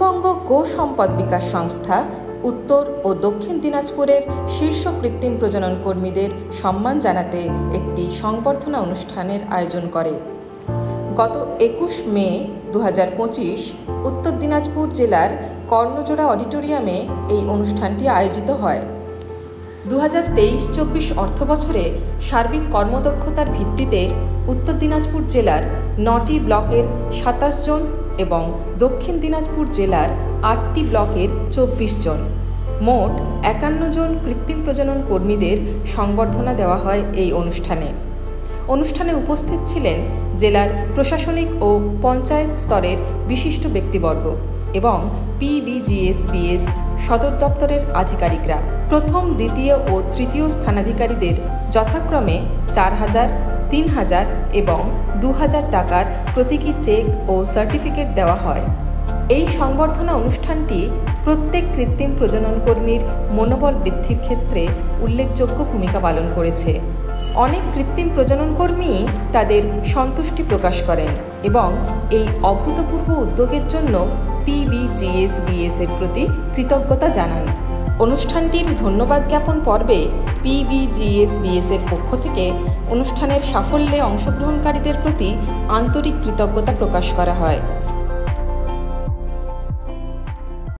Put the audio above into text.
পশ্চিমবঙ্গ গো সম্পদ বিকাশ সংস্থা উত্তর ও দক্ষিণ দিনাজপুরের শীর্ষ কৃত্রিম প্রজনন কর্মীদের সম্মান জানাতে একটি সংবর্ধনা অনুষ্ঠানের আয়োজন করে। গত ২১ মে ২০২৫ উত্তর দিনাজপুর জেলার কর্ণজোড়া অডিটোরিয়ামে এই অনুষ্ঠানটি আয়োজিত হয়। ২০২৩-২৪ অর্থবছরে সার্বিক কর্মদক্ষতার ভিত্তিতে উত্তর দিনাজপুর জেলার ৯টি ব্লকের ২৭ জন এবং দক্ষিণ দিনাজপুর জেলার ৮টি ব্লকের ২৪ জন, মোট ৫১ জন কৃত্রিম প্রজনন কর্মীদের সংবর্ধনা দেওয়া হয় এই অনুষ্ঠানে উপস্থিত ছিলেন জেলার প্রশাসনিক ও পঞ্চায়েত স্তরের বিশিষ্ট ব্যক্তিবর্গ এবং PBGSBS সদর দপ্তরের আধিকারিকরা। প্রথম, দ্বিতীয় ও তৃতীয় স্থানাধিকারীদের যথাক্রমে ৪,০০০, ৩,০০০ এবং ২,০০০ টাকার প্রতীকী চেক ও সার্টিফিকেট দেওয়া হয়। এই সংবর্ধনা অনুষ্ঠানটি প্রত্যেক কৃত্রিম প্রজনন কর্মীর মনোবল বৃদ্ধির ক্ষেত্রে উল্লেখযোগ্য ভূমিকা পালন করেছে। অনেক কৃত্রিম প্রজনন কর্মী তাদের সন্তুষ্টি প্রকাশ করেন এবং এই অভূতপূর্ব উদ্যোগের জন্য PBGSBS এর প্রতি কৃতজ্ঞতা জানান। অনুষ্ঠানটির ধন্যবাদ জ্ঞাপন পর্বে PBGSBS এর পক্ষ থেকে অনুষ্ঠানের সাফল্যে অংশগ্রহণকারীদের প্রতি আন্তরিক কৃতজ্ঞতা প্রকাশ করা হয়।